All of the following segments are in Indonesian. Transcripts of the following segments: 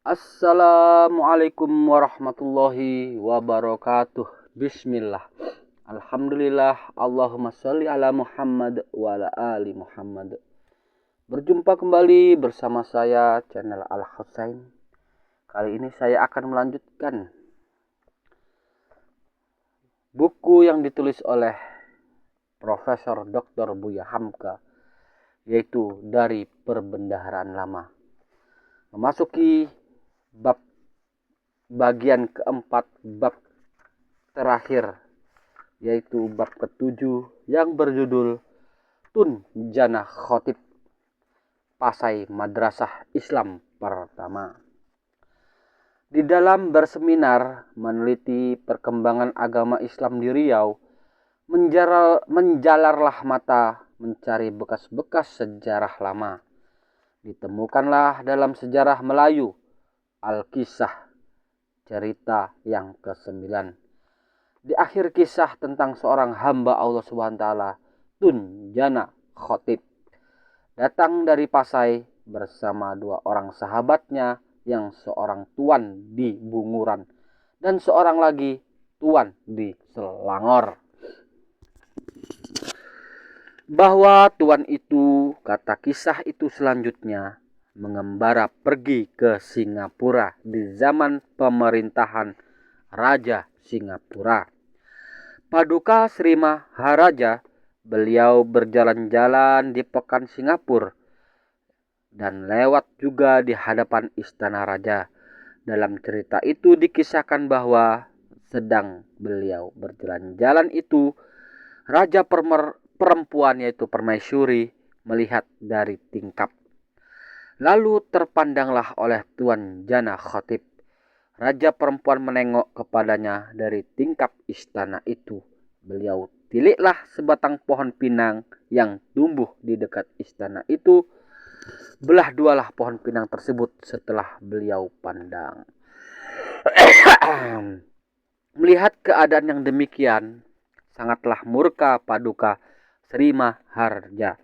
Assalamualaikum warahmatullahi wabarakatuh. Bismillah. Alhamdulillah. Allahumma sholli ala Muhammad wa ala ali Muhammad. Berjumpa kembali bersama saya channel Al Husain. Kali ini saya akan melanjutkan buku yang ditulis oleh Profesor Dr. Buya Hamka, yaitu Dari Perbendaharaan Lama. Memasuki bab bagian keempat, bab terakhir, yaitu bab ketujuh yang berjudul Tunjana Khotib, Pasai Madrasah Islam Pertama. Di dalam berseminar meneliti perkembangan agama Islam di Riau, menjalarlah mata mencari bekas-bekas sejarah lama. Ditemukanlah dalam sejarah Melayu Al-Kisah, cerita yang ke-9. Di akhir kisah tentang seorang hamba Allah SWT, Tunjana Khotib, datang dari Pasai bersama dua orang sahabatnya, yang seorang tuan di Bunguran dan seorang lagi tuan di Selangor. Bahwa tuan itu, kata kisah itu selanjutnya, mengembara pergi ke Singapura di zaman pemerintahan Raja Singapura. Paduka Sri Maharaja, beliau berjalan-jalan di Pekan Singapura dan lewat juga di hadapan istana raja. Dalam cerita itu dikisahkan bahwa sedang beliau berjalan-jalan itu, raja perempuan yaitu Permaisuri melihat dari tingkap. Lalu terpandanglah oleh Tuan Jana Khotib. Raja perempuan menengok kepadanya dari tingkap istana itu. Beliau tiliklah sebatang pohon pinang yang tumbuh di dekat istana itu. Belah dualah pohon pinang tersebut setelah beliau pandang. Melihat keadaan yang demikian, sangatlah murka Paduka Sri Maharaja.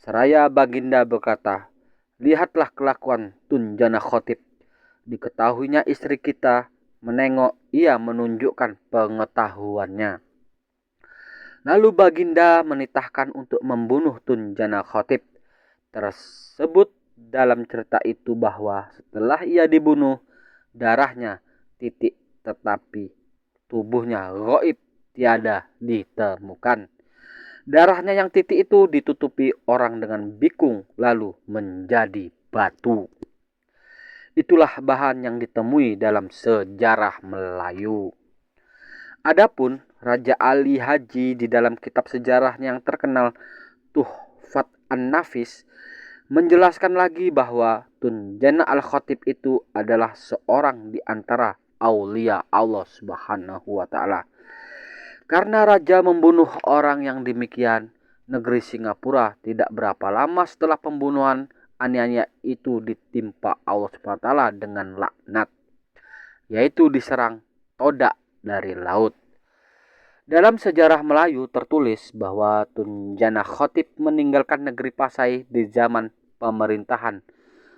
Seraya Baginda berkata, "Lihatlah kelakuan Tunjana Khotib. Diketahuinya istri kita, menengok ia menunjukkan pengetahuannya." Lalu Baginda menitahkan untuk membunuh Tunjana Khotib. Tersebut dalam cerita itu bahwa setelah ia dibunuh, darahnya titik, tetapi tubuhnya gaib, tiada ditemukan. Darahnya yang titik itu ditutupi orang dengan bikung lalu menjadi batu. Itulah bahan yang ditemui dalam sejarah Melayu. Adapun Raja Ali Haji di dalam kitab sejarahnya yang terkenal Tuhfat An-Nafis menjelaskan lagi bahwa Tunjana Al-Khotib itu adalah seorang di antara aulia Allah Subhanahu wa taala. Karena raja membunuh orang yang demikian, negeri Singapura tidak berapa lama setelah pembunuhan aniaya itu ditimpa Allah Subhanahu wa taala dengan laknat, yaitu diserang todak dari laut. Dalam sejarah Melayu tertulis bahwa Tunjana Khotib meninggalkan negeri Pasai di zaman pemerintahan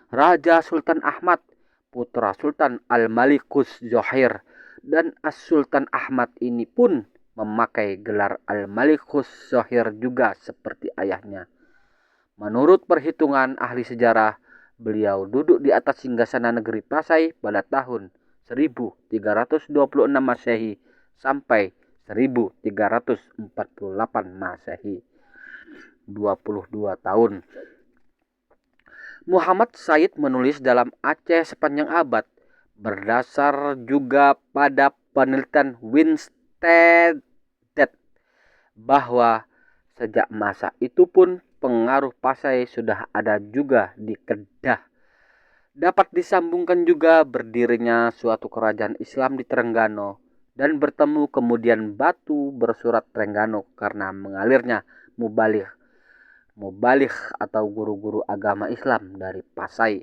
Raja Sultan Ahmad, putra Sultan Al-Malikus Zohir, dan As-Sultan Ahmad ini pun memakai gelar Al-Malikus Zohir juga seperti ayahnya. Menurut perhitungan ahli sejarah, beliau duduk di atas singgasana negeri Pasai pada tahun 1326 Masehi sampai 1348 Masehi, 22 tahun. Muhammad Said menulis dalam Aceh Sepanjang Abad, berdasar juga pada penelitian Winstead, bahwa sejak masa itu pun pengaruh Pasai sudah ada juga di Kedah. Dapat disambungkan juga berdirinya suatu kerajaan Islam di Terengganu dan bertemu kemudian batu bersurat Terengganu karena mengalirnya mubaligh atau guru-guru agama Islam dari Pasai.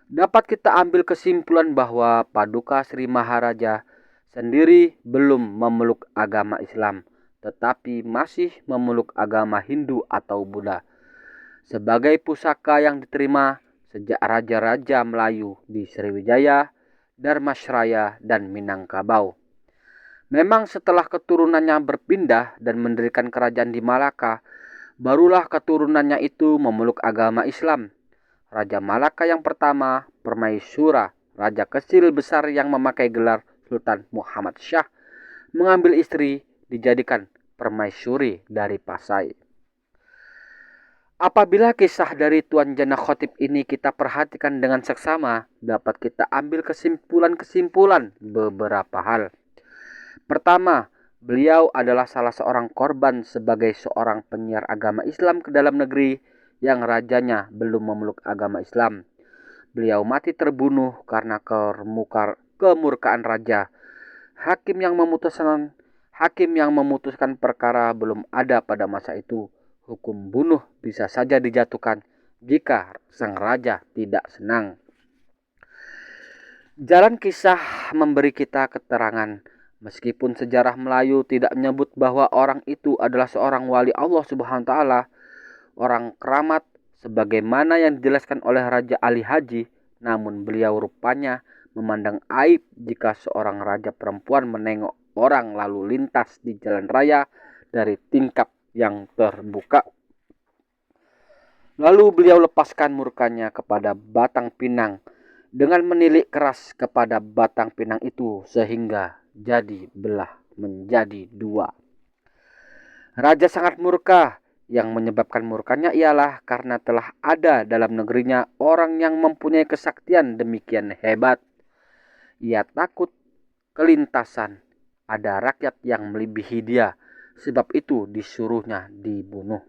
Dapat kita ambil kesimpulan bahwa Paduka Sri Maharaja sendiri belum memeluk agama Islam, tetapi masih memeluk agama Hindu atau Buddha. Sebagai pusaka yang diterima sejak raja-raja Melayu di Sriwijaya, Dharmasraya, dan Minangkabau. Memang setelah keturunannya berpindah dan mendirikan kerajaan di Malaka, barulah keturunannya itu memeluk agama Islam. Raja Malaka yang pertama, Permaisura, raja kecil besar yang memakai gelar Sultan Muhammad Shah, mengambil istri dijadikan permaisuri dari Pasai. Apabila kisah dari Tuan Jana Khotib ini kita perhatikan dengan seksama, dapat kita ambil kesimpulan-kesimpulan beberapa hal. Pertama, beliau adalah salah seorang korban sebagai seorang penyiar agama Islam ke dalam negeri yang rajanya belum memeluk agama Islam. Beliau mati terbunuh karena kemurkaan raja. Hakim yang memutuskan perkara belum ada pada masa itu. Hukum bunuh bisa saja dijatuhkan jika sang raja tidak senang. Jalan kisah memberi kita keterangan, meskipun sejarah Melayu tidak menyebut bahwa orang itu adalah seorang wali Allah Subhanahu wa taala, orang keramat sebagaimana yang dijelaskan oleh Raja Ali Haji, namun beliau rupanya memandang aib jika seorang raja perempuan menengok orang lalu lintas di jalan raya dari tingkap yang terbuka. Lalu beliau lepaskan murkanya kepada batang pinang dengan menilik keras kepada batang pinang itu sehingga jadi belah menjadi dua. Raja sangat murka. Yang menyebabkan murkanya ialah karena telah ada dalam negerinya orang yang mempunyai kesaktian demikian hebat. Ia takut kelintasan ada rakyat yang melebihi dia, sebab itu disuruhnya dibunuh.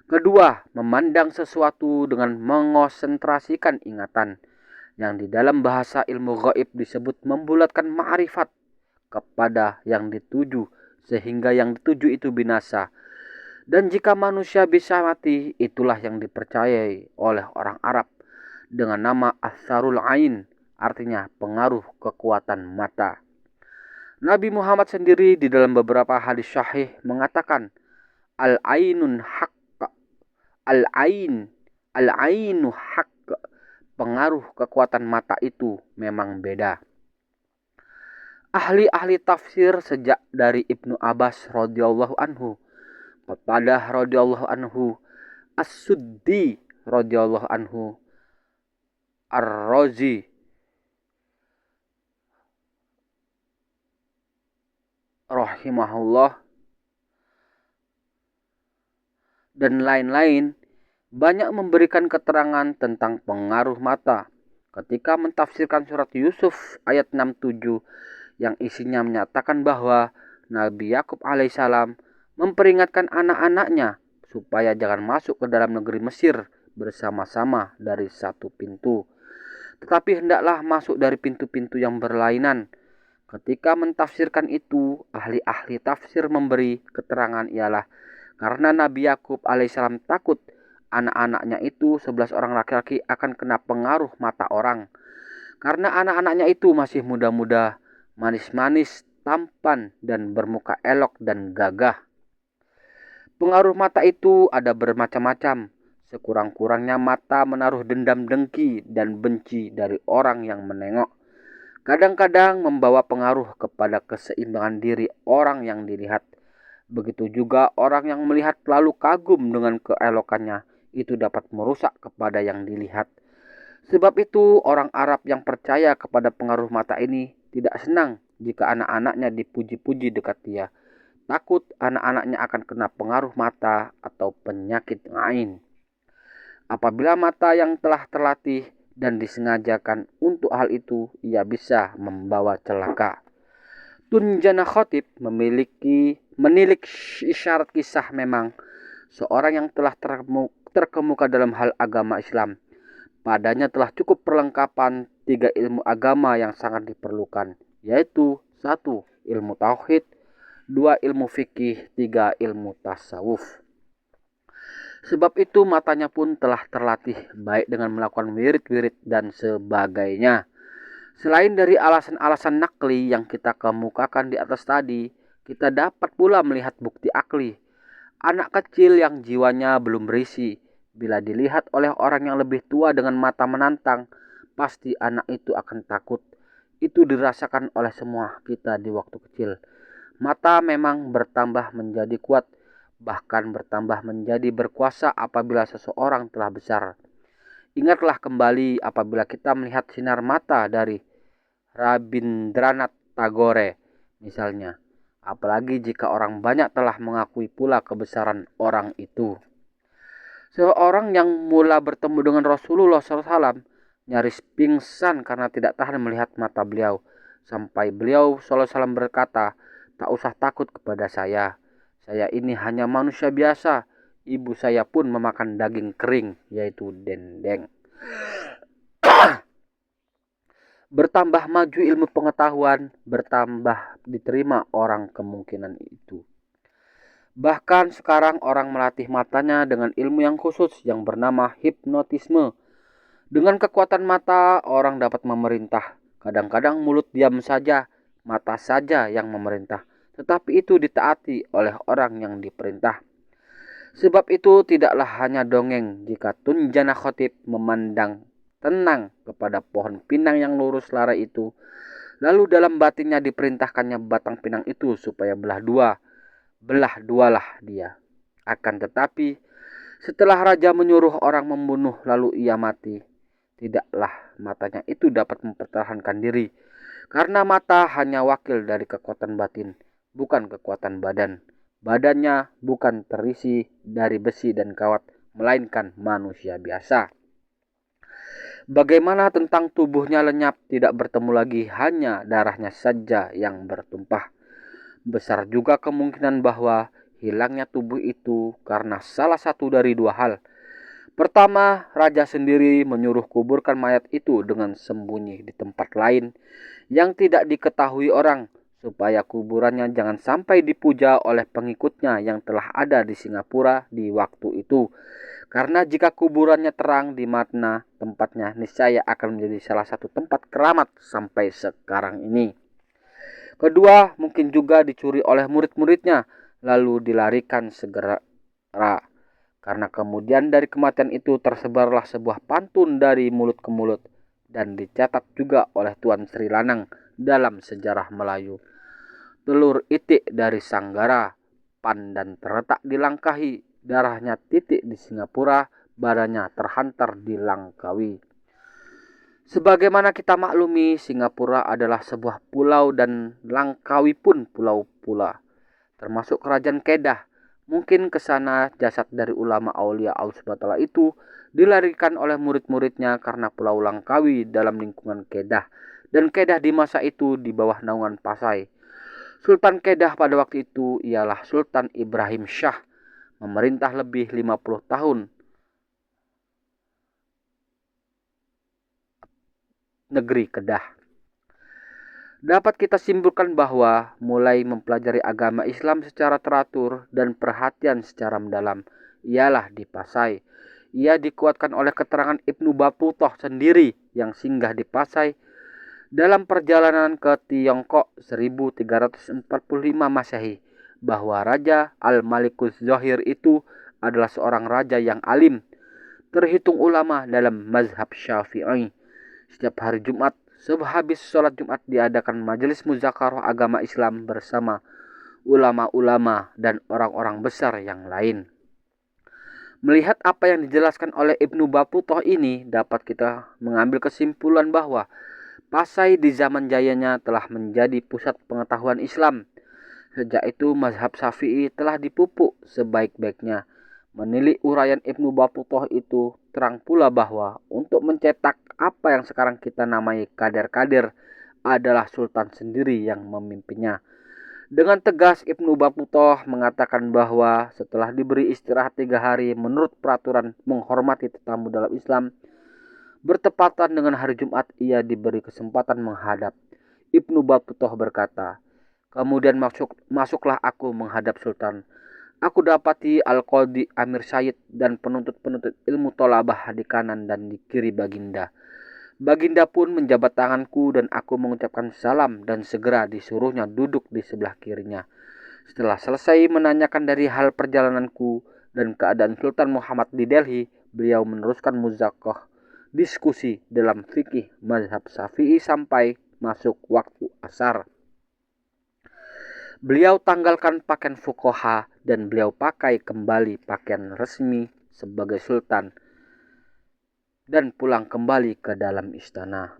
Kedua, memandang sesuatu dengan mengonsentrasikan ingatan, yang di dalam bahasa ilmu gaib disebut membulatkan ma'rifat kepada yang dituju, sehingga yang dituju itu binasa. Dan jika manusia bisa mati, itulah yang dipercayai oleh orang Arab dengan nama Atharul Ain, artinya pengaruh kekuatan mata. Nabi Muhammad sendiri di dalam beberapa hadis sahih mengatakan, Al-ainun haqq, al-ainu haqq, pengaruh kekuatan mata itu memang beda. Ahli-ahli tafsir sejak dari Ibnu Abbas radhiyallahu anhu, Qatadah radhiyallahu anhu, As-Suddi radhiyallahu anhu, Ar-Razi rahimahullah, dan lain-lain banyak memberikan keterangan tentang pengaruh mata ketika mentafsirkan surat Yusuf ayat 67 yang isinya menyatakan bahwa Nabi Yakub alaihissalam memperingatkan anak-anaknya supaya jangan masuk ke dalam negeri Mesir bersama-sama dari satu pintu, tetapi hendaklah masuk dari pintu-pintu yang berlainan. Ketika mentafsirkan itu, ahli-ahli tafsir memberi keterangan ialah karena Nabi Yakub alaihissalam takut anak-anaknya itu 11 orang laki-laki akan kena pengaruh mata orang. Karena anak-anaknya itu masih muda-muda, manis-manis, tampan, dan bermuka elok dan gagah. Pengaruh mata itu ada bermacam-macam. Sekurang-kurangnya mata menaruh dendam, dengki, dan benci dari orang yang menengok. Kadang-kadang membawa pengaruh kepada keseimbangan diri orang yang dilihat. Begitu juga orang yang melihat lalu kagum dengan keelokannya, itu dapat merusak kepada yang dilihat. Sebab itu orang Arab yang percaya kepada pengaruh mata ini tidak senang jika anak-anaknya dipuji-puji dekat dia. Takut anak-anaknya akan kena pengaruh mata atau penyakit ain. Apabila mata yang telah terlatih dan disengajakan untuk hal itu, ia bisa membawa celaka. Tun Jana Khotib menilik isyarat kisah memang seorang yang telah terkemuka dalam hal agama Islam. Padanya telah cukup perlengkapan 3 ilmu agama yang sangat diperlukan, yaitu 1. Ilmu tauhid, 2. Ilmu fikih, 3. Ilmu tasawuf. Sebab itu matanya pun telah terlatih baik dengan melakukan wirid-wirid dan sebagainya. Selain dari alasan-alasan nakli yang kita kemukakan di atas tadi, kita dapat pula melihat bukti akli. Anak kecil yang jiwanya belum berisi Bila dilihat oleh orang yang lebih tua dengan mata menantang, pasti anak itu akan takut. Itu dirasakan oleh semua kita di waktu kecil. Mata memang bertambah menjadi kuat, bahkan bertambah menjadi berkuasa apabila seseorang telah besar. Ingatlah kembali apabila kita melihat sinar mata dari Rabindranath Tagore misalnya. Apalagi jika orang banyak telah mengakui pula kebesaran orang itu. Seorang yang mula bertemu dengan Rasulullah SAW nyaris pingsan karena tidak tahan melihat mata beliau. Sampai beliau SAW berkata, "Tak usah takut kepada saya. Saya ini hanya manusia biasa. Ibu saya pun memakan daging kering, yaitu dendeng." Bertambah maju ilmu pengetahuan, bertambah diterima orang kemungkinan itu. Bahkan sekarang orang melatih matanya dengan ilmu yang khusus yang bernama hipnotisme. Dengan kekuatan mata, orang dapat memerintah. Kadang-kadang mulut diam saja, mata saja yang memerintah. Tetapi itu ditaati oleh orang yang diperintah. Sebab itu tidaklah hanya dongeng jika Tunjana Khotib memandang tenang kepada pohon pinang yang lurus lara itu. Lalu dalam batinnya diperintahkannya batang pinang itu supaya belah dualah dia. Akan tetapi setelah raja menyuruh orang membunuh lalu ia mati, tidaklah matanya itu dapat mempertahankan diri. Karena mata hanya wakil dari kekuatan batin, bukan kekuatan badan. Badannya bukan terisi dari besi dan kawat, melainkan manusia biasa. Bagaimana tentang tubuhnya lenyap, tidak bertemu lagi, hanya darahnya saja yang bertumpah. Besar juga kemungkinan bahwa hilangnya tubuh itu karena salah satu dari dua hal. Pertama, raja sendiri menyuruh kuburkan mayat itu dengan sembunyi di tempat lain yang tidak diketahui orang, supaya kuburannya jangan sampai dipuja oleh pengikutnya yang telah ada di Singapura di waktu itu. Karena jika kuburannya terang di mana tempatnya, niscaya akan menjadi salah satu tempat keramat sampai sekarang ini. Kedua, mungkin juga dicuri oleh murid-muridnya, lalu dilarikan segera. Karena kemudian dari kematian itu tersebarlah sebuah pantun dari mulut ke mulut, dan dicatat juga oleh Tuan Sri Lanang dalam sejarah Melayu. Telur itik dari Sanggara, pandan terletak di Langkahi, darahnya titik di Singapura, badannya terhantar di Langkawi. Sebagaimana kita maklumi, Singapura adalah sebuah pulau dan Langkawi pun pulau pula, termasuk kerajaan Kedah. Mungkin ke sana jasad dari ulama Aulia Allah Subhanahu itu dilarikan oleh murid-muridnya karena pulau Langkawi dalam lingkungan Kedah, dan Kedah di masa itu di bawah naungan Pasai. Sultan Kedah pada waktu itu ialah Sultan Ibrahim Shah, memerintah lebih 50 tahun negeri Kedah. Dapat kita simpulkan bahwa mulai mempelajari agama Islam secara teratur dan perhatian secara mendalam ialah di Pasai. Ia dikuatkan oleh keterangan Ibnu Battutah sendiri yang singgah di Pasai dalam perjalanan ke Tiongkok 1345 Masehi, bahwa Raja Al-Malikus Zohir itu adalah seorang raja yang alim, terhitung ulama dalam mazhab Syafi'i. Setiap hari Jumat, sehabis sholat Jumat diadakan majelis muzakarah agama Islam bersama ulama-ulama dan orang-orang besar yang lain. Melihat apa yang dijelaskan oleh Ibnu Battutah ini, dapat kita mengambil kesimpulan bahwa Pasai di zaman jayanya telah menjadi pusat pengetahuan Islam. Sejak itu mazhab Syafi'i telah dipupuk sebaik-baiknya. Menilik uraian Ibnu Battutah itu terang pula bahwa untuk mencetak apa yang sekarang kita namai kader-kader adalah Sultan sendiri yang memimpinnya. Dengan tegas Ibnu Battutah mengatakan bahwa setelah diberi istirahat 3 hari menurut peraturan menghormati tetamu dalam Islam, bertepatan dengan hari Jumat ia diberi kesempatan menghadap. Ibnu Battutah berkata, "Kemudian masuklah aku menghadap Sultan. Aku dapati Al-Qadhi Amir Said dan penuntut-penuntut ilmu tolabah di kanan dan di kiri Baginda. Baginda pun menjabat tanganku dan aku mengucapkan salam dan segera disuruhnya duduk di sebelah kirinya. Setelah selesai menanyakan dari hal perjalananku dan keadaan Sultan Muhammad di Delhi, beliau meneruskan muzakarah diskusi dalam fikih mazhab Syafi'i sampai masuk waktu asar. Beliau tanggalkan pakaian fuqaha dan beliau pakai kembali pakaian resmi sebagai sultan dan pulang kembali ke dalam istana.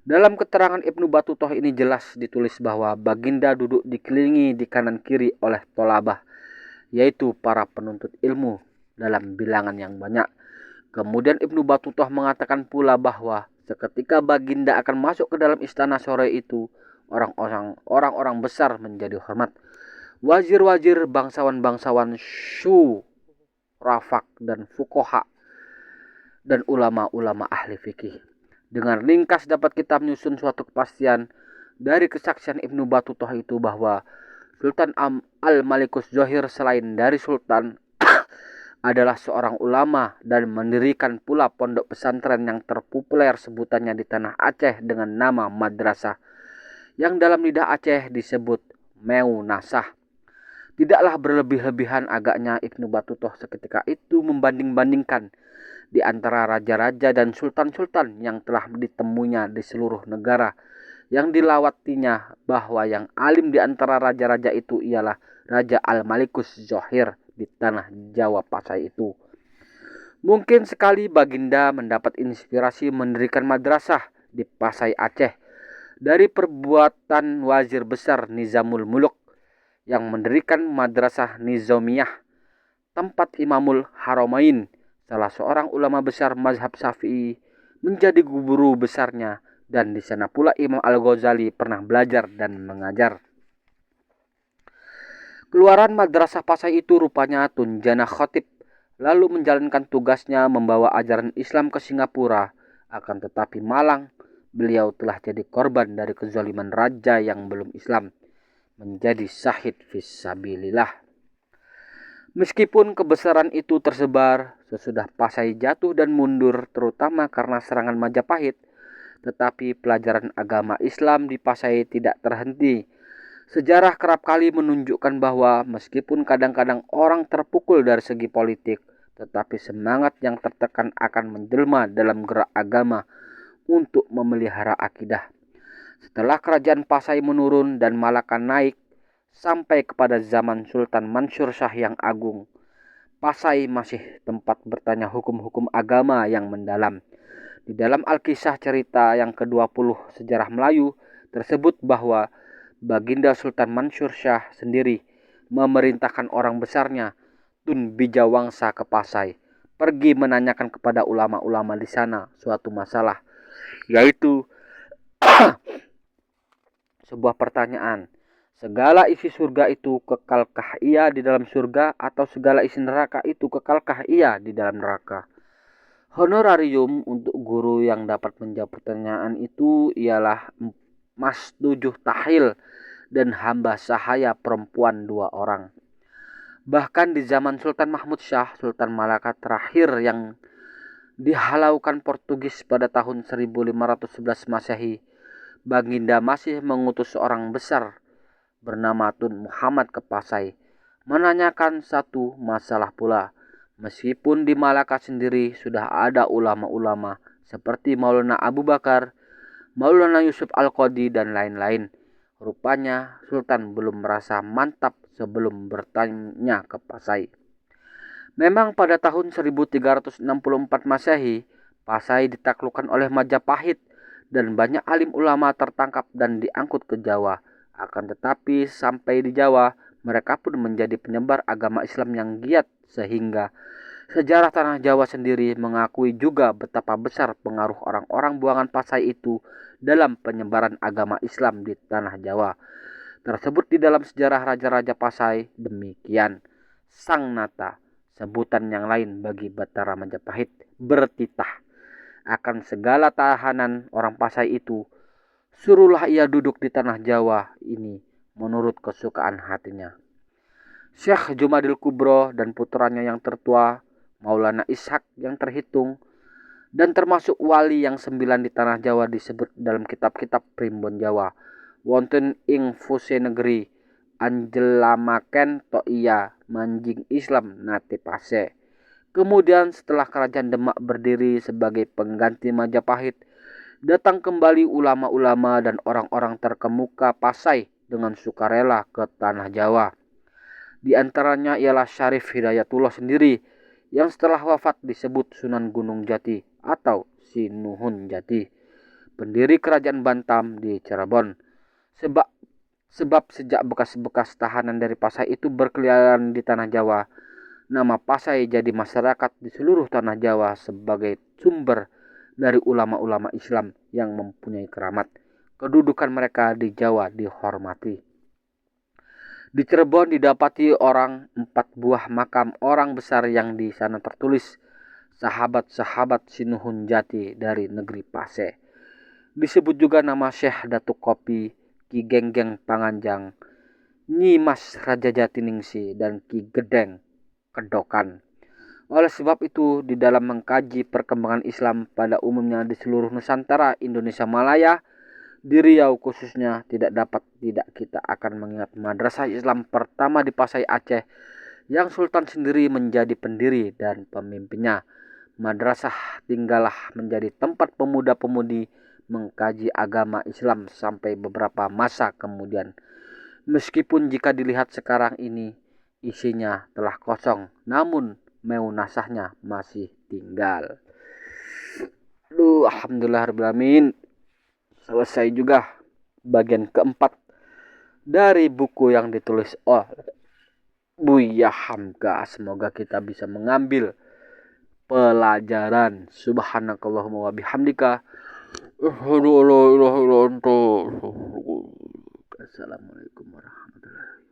Dalam keterangan Ibnu Battutah ini jelas ditulis bahwa Baginda duduk dikelilingi di kanan kiri oleh tolabah, yaitu para penuntut ilmu dalam bilangan yang banyak. Kemudian Ibnu Battutah mengatakan pula bahwa seketika Baginda akan masuk ke dalam istana sore itu, orang-orang besar menjadi hormat. Wazir-wazir, bangsawan-bangsawan, syurafak dan fuqaha dan ulama-ulama ahli fikih. Dengan ringkas dapat kita menyusun suatu kepastian dari kesaksian Ibnu Battutah itu bahwa Sultan Al-Malikus Zohir selain dari sultan adalah seorang ulama dan mendirikan pula pondok pesantren yang terpopuler sebutannya di tanah Aceh dengan nama madrasah yang dalam lidah Aceh disebut Meunasah. Tidaklah berlebih-lebihan agaknya Ibnu Battutah seketika itu membanding-bandingkan di antara raja-raja dan sultan-sultan yang telah ditemuinya di seluruh negara yang dilawatinya, bahwa yang alim di antara raja-raja itu ialah Raja Al-Malikus Zohir di tanah Jawa Pasai itu. Mungkin sekali Baginda mendapat inspirasi mendirikan madrasah di Pasai Aceh dari perbuatan wazir besar Nizamul Muluk yang mendirikan madrasah Nizamiyah, tempat Imamul Haramain, salah seorang ulama besar mazhab Syafi'i, menjadi guru besarnya, dan di sana pula Imam Al-Ghazali pernah belajar dan mengajar. Keluaran madrasah Pasai itu rupanya Tun Jana Khatib lalu menjalankan tugasnya membawa ajaran Islam ke Singapura. Akan tetapi malang, beliau telah jadi korban dari kezaliman raja yang belum Islam, menjadi syahid fisabilillah. Meskipun kebesaran itu tersebar sesudah Pasai jatuh dan mundur terutama karena serangan Majapahit, tetapi pelajaran agama Islam di Pasai tidak terhenti. Sejarah kerap kali menunjukkan bahwa meskipun kadang-kadang orang terpukul dari segi politik, tetapi semangat yang tertekan akan menjelma dalam gerak agama untuk memelihara akidah. Setelah kerajaan Pasai menurun dan Malaka naik, sampai kepada zaman Sultan Mansur Shah yang agung, Pasai masih tempat bertanya hukum-hukum agama yang mendalam. Di dalam Alkisah cerita yang ke-20 sejarah Melayu tersebut bahwa Baginda Sultan Mansur Shah sendiri memerintahkan orang besarnya Tun Bijawangsa ke Pasai, pergi menanyakan kepada ulama-ulama di sana suatu masalah, yaitu sebuah pertanyaan. Segala isi surga itu kekalkah ia di dalam surga, atau segala isi neraka itu kekalkah ia di dalam neraka? Honorarium untuk guru yang dapat menjawab pertanyaan itu ialah Mas 7 tahil dan hamba sahaya perempuan 2 orang. Bahkan di zaman Sultan Mahmud Shah, Sultan Malaka terakhir yang dihalaukan Portugis pada tahun 1511 Masehi, Baginda masih mengutus seorang besar bernama Tun Muhammad ke Pasai menanyakan satu masalah pula. Meskipun di Malaka sendiri sudah ada ulama-ulama seperti Maulana Abu Bakar, Maulana Yusuf Al-Qadi dan lain-lain, rupanya Sultan belum merasa mantap sebelum bertanya ke Pasai. Memang pada tahun 1364 Masehi, Pasai ditaklukkan oleh Majapahit dan banyak alim ulama tertangkap dan diangkut ke Jawa. Akan tetapi sampai di Jawa, mereka pun menjadi penyebar agama Islam yang giat, sehingga sejarah tanah Jawa sendiri mengakui juga betapa besar pengaruh orang-orang buangan Pasai itu dalam penyebaran agama Islam di tanah Jawa. Tersebut di dalam sejarah raja-raja Pasai demikian. Sang Nata, sebutan yang lain bagi Batara Majapahit, bertitah akan segala tahanan orang Pasai itu. Suruhlah ia duduk di tanah Jawa ini menurut kesukaan hatinya. Syekh Jumadil Kubro dan putranya yang tertua, Maulana Ishak yang terhitung, dan termasuk wali yang 9 di tanah Jawa disebut dalam kitab-kitab primbon Jawa. Wonten ing fuse negeri anjelamaken to iya manjing Islam nate pase. Kemudian setelah kerajaan Demak berdiri sebagai pengganti Majapahit, datang kembali ulama-ulama dan orang-orang terkemuka Pasai dengan sukarela ke tanah Jawa. Di antaranya ialah Syarif Hidayatullah sendiri yang setelah wafat disebut Sunan Gunung Jati atau Sinuhun Jati, pendiri kerajaan Bantam di Cirebon. Sebab sejak bekas-bekas tahanan dari Pasai itu berkeliaran di tanah Jawa, nama Pasai jadi masyarakat di seluruh tanah Jawa sebagai sumber dari ulama-ulama Islam yang mempunyai keramat. Kedudukan mereka di Jawa dihormati. Di Cirebon didapati 4 buah makam orang besar yang di sana tertulis sahabat-sahabat Sinuhun Jati dari negeri Pasai. Disebut juga nama Syekh Datuk Kopi, Ki Genggeng Panganjang, Nyi Mas Raja Jatiningsi, dan Ki Gedeng Kedokan. Oleh sebab itu, di dalam mengkaji perkembangan Islam pada umumnya di seluruh Nusantara, Indonesia Malaya, di Riau khususnya, tidak kita akan mengingat madrasah Islam pertama di Pasai Aceh yang Sultan sendiri menjadi pendiri dan pemimpinnya. Madrasah tinggallah menjadi tempat pemuda-pemudi mengkaji agama Islam sampai beberapa masa kemudian. Meskipun jika dilihat sekarang ini isinya telah kosong, namun meunasahnya masih tinggal. Alhamdulillahirrahmanirrahim. Selesai juga bagian keempat dari buku yang ditulis oleh Buya Hamka. Semoga kita bisa mengambil pelajaran. Subhanakallahumma wa bihamdika. Assalamualaikum warahmatullahi wabarakatuh.